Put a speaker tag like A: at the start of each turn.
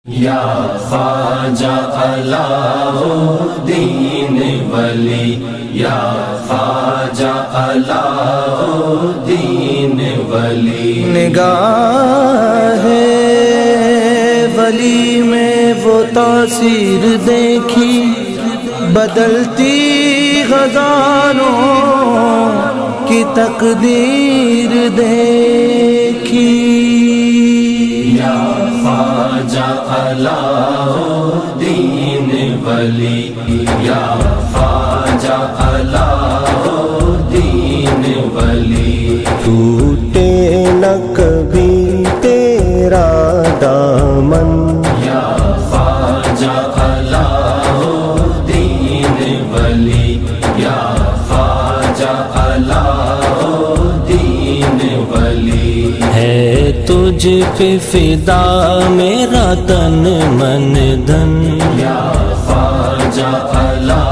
A: یا خواجہ علاؤالدین ولی، یا خواجہ علاؤالدین ولی۔
B: نگاہ ولی میں وہ تاثیر دیکھی، بدلتی ہزاروں کی تقدیر دیکھی۔
A: یا خواجہ علاؤالدین ولی، یا خواجہ علاؤالدین ولی۔
B: ٹوٹے نہ کبھی تیرا دامن،
A: یا خواجہ علاؤالدین ولی، یا خواجہ علاؤالدین ولی۔
B: ہے تجھ پہ فدا میرا تن من دھن،
A: یا خواجہ علاؤالدین